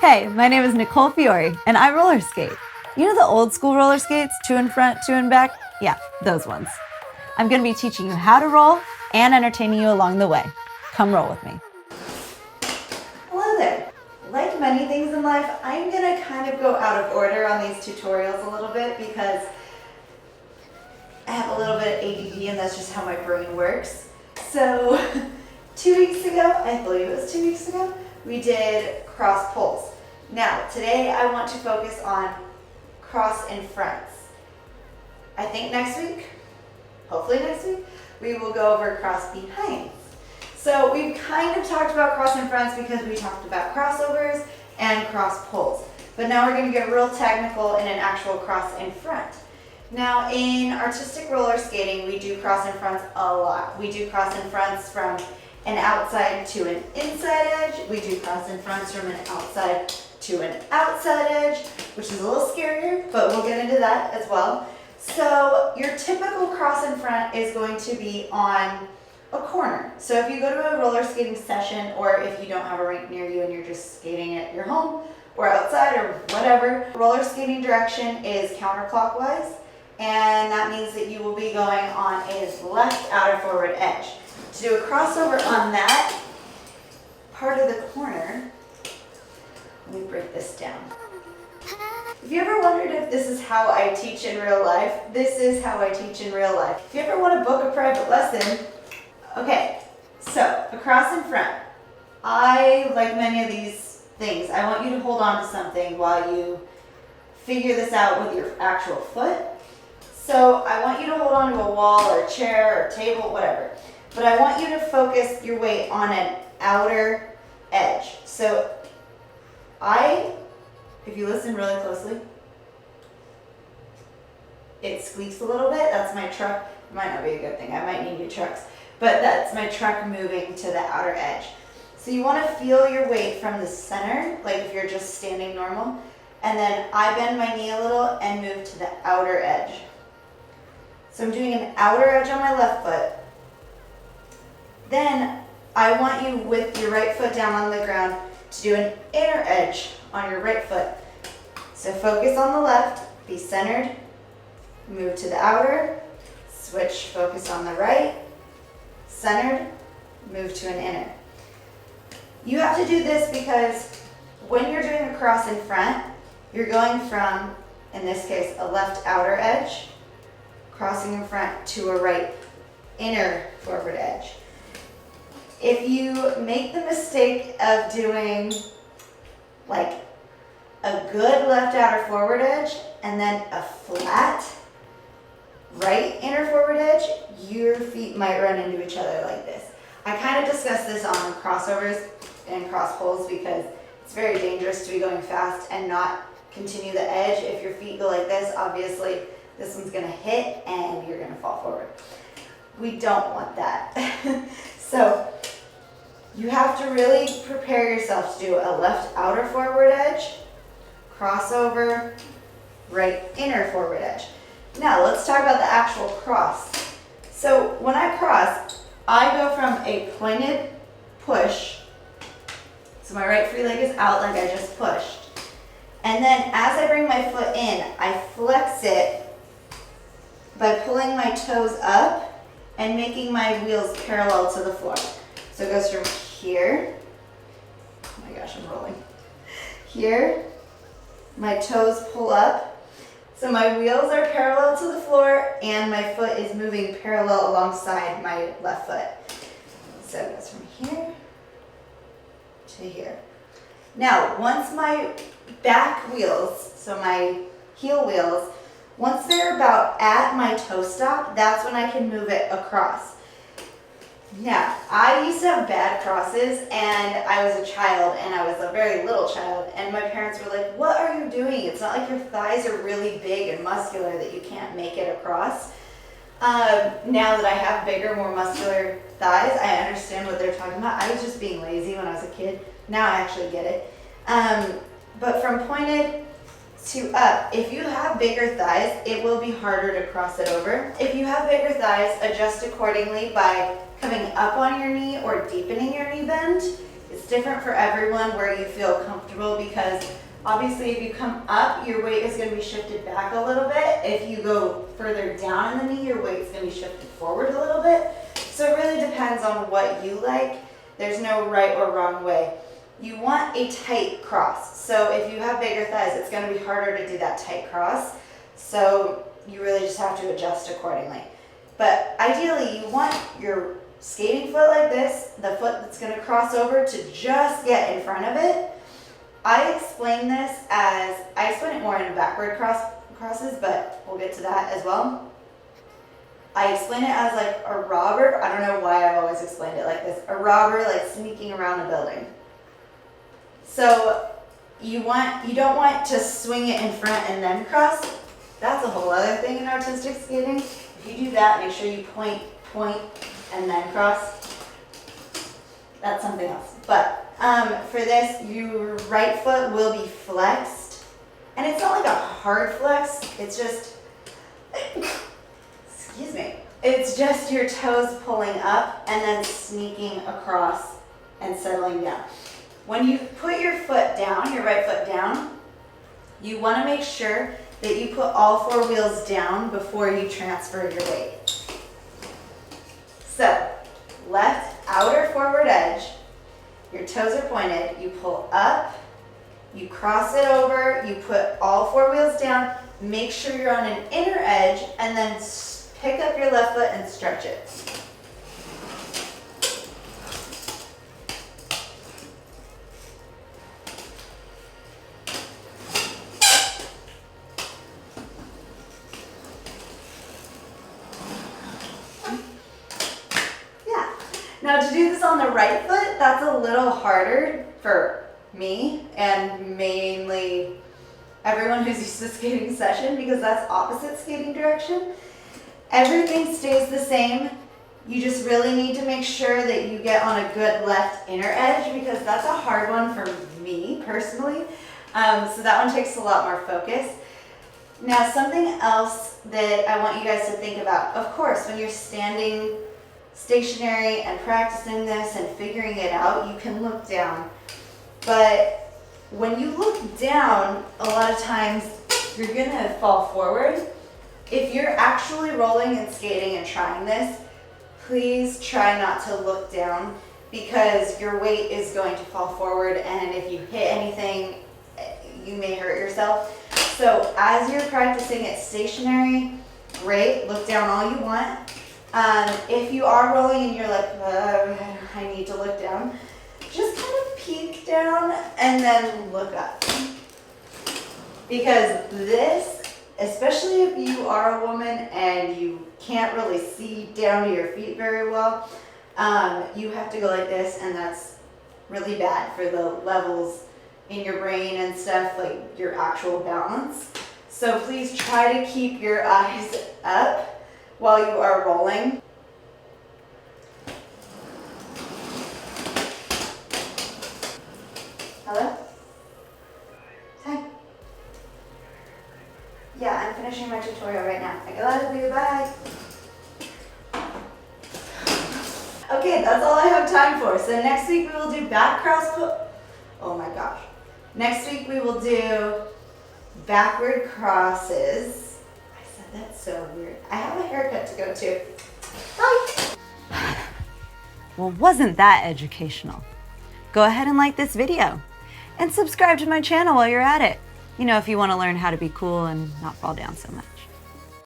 Hey, my name is Nicole Fiore, and I roller skate. You know the old school roller skates, two in front, two in back? Yeah, those ones. I'm going to be teaching you how to roll and entertaining you along the way. Come roll with me. Hello there. Like many things in life, I'm going to kind of go out of order on these tutorials a little bit because I have a little bit of ADD and that's just how my brain works. So 2 weeks ago, I believe it was 2 weeks ago, we did cross pulls. Now, today I want to focus on cross and fronts. I think next week, hopefully next week, we will go over cross behinds. So we've kind of talked about cross and fronts because we talked about crossovers and cross pulls. But now we're going to get real technical in an actual cross and front. Now in artistic roller skating, we do cross and fronts a lot. We do cross and fronts from an outside to an inside edge. We do cross and fronts from an outside to an outside edge, which is a little scarier, but we'll get into that as well. So your typical cross and front is going to be on a corner. So if you go to a roller skating session, or if you don't have a rink near you and you're just skating at your home or outside or whatever, roller skating direction is counterclockwise, and that means that you will be going on a left outer forward edge. To do a crossover on that part of the corner, let me break this down. If you ever wondered if this is how I teach in real life, this is how I teach in real life. If you ever want to book a private lesson, okay, so across and front. I, like many of these things, I want you to hold on to something while you figure this out with your actual foot. So I want you to hold on to a wall or a chair or table, whatever. But I want you to focus your weight on an outer edge. So if you listen really closely, it squeaks a little bit. That's my truck. It might not be a good thing. I might need new trucks. But that's my truck moving to the outer edge. So you want to feel your weight from the center, like if you're just standing normal. And then I bend my knee a little and move to the outer edge. So I'm doing an outer edge on my left foot. Then I want you with your right foot down on the ground to do an inner edge on your right foot. So focus on the left, be centered, move to the outer, switch, focus on the right, centered, move to an inner. You have to do this because when you're doing a cross in front, you're going from, in this case, a left outer edge, crossing in front to a right inner forward edge. If you make the mistake of doing like a good left outer forward edge and then a flat right inner forward edge, your feet might run into each other like this. I kind of discussed this on crossovers and cross pulls because it's very dangerous to be going fast and not continue the edge. If your feet go like this, obviously this one's going to hit and you're going to fall forward. We don't want that. So you have to really prepare yourself to do a left outer forward edge, crossover, right inner forward edge. Now let's talk about the actual cross. So when I cross, I go from a pointed push, so my right free leg is out like I just pushed. And then as I bring my foot in, I flex it by pulling my toes up and making my wheels parallel to the floor. So it goes from here, oh my gosh, I'm rolling. Here, my toes pull up. So my wheels are parallel to the floor and my foot is moving parallel alongside my left foot. So it goes from here to here. Now, once my back wheels, so my heel wheels, once they're about at my toe stop, that's when I can move it across. Now, I used to have bad crosses and I was a child and I was a very little child and my parents were like, what are you doing? It's not like your thighs are really big and muscular that you can't make it across. Now that I have bigger, more muscular thighs, I understand what they're talking about. I was just being lazy when I was a kid. Now I actually get it. But from pointed to up, if you have bigger thighs, it will be harder to cross it over. If you have bigger thighs, adjust accordingly by coming up on your knee or deepening your knee bend It's different for everyone where you feel comfortable, because obviously if you come up, your weight is going to be shifted back a little bit. If you go further down in the knee, your weight's going to be shifted forward a little bit. So it really depends on what you like. There's no right or wrong way. You want a tight cross. So if you have bigger thighs, it's going to be harder to do that tight cross. So you really just have to adjust accordingly. But ideally, you want your skating foot like this, the foot that's going to cross over, to just get in front of it. I explain it more in backward crosses, but we'll get to that as well. I explain it as like a robber. I don't know why I've always explained it like this. A robber, like sneaking around a building. So you don't want to swing it in front and then cross. That's a whole other thing in artistic skating. If you do that, make sure you point, and then cross. That's something else. But for this, your right foot will be flexed. And it's not like a hard flex. It's just, excuse me. It's just your toes pulling up and then sneaking across and settling down. When you put your foot down, your right foot down, you want to make sure that you put all 4 wheels down before you transfer your weight. So, left outer forward edge, your toes are pointed, you pull up, you cross it over, you put all 4 wheels down, make sure you're on an inner edge, and then pick up your left foot and stretch it. Now to do this on the right foot, that's a little harder for me and mainly everyone who's used to skating session, because that's opposite skating direction. Everything stays the same. You just really need to make sure that you get on a good left inner edge, because that's a hard one for me personally. So that one takes a lot more focus. Now something else that I want you guys to think about, of course, when you're standing stationary and practicing this and figuring it out, you can look down. But when you look down, a lot of times you're gonna fall forward. If you're actually rolling and skating and trying this, please try not to look down, because your weight is going to fall forward, and if you hit anything, you may hurt yourself. So as you're practicing it stationary, great, look down all you want. If you are rolling and you're like, I need to look down, just kind of peek down and then look up. Because this, especially if you are a woman and you can't really see down to your feet very well, you have to go like this, and that's really bad for the levels in your brain and stuff, like your actual balance. So please try to keep your eyes up while you are rolling. Hello? Hi. Yeah, I'm finishing my tutorial right now. I gotta be bye. Okay, that's all I have time for. So next week we will do back cross pull. Oh my gosh. Next week we will do backward crosses. That's so weird. I have a haircut to go to. Bye. Well, wasn't that educational? Go ahead and like this video and subscribe to my channel while you're at it. You know, if you want to learn how to be cool and not fall down so much.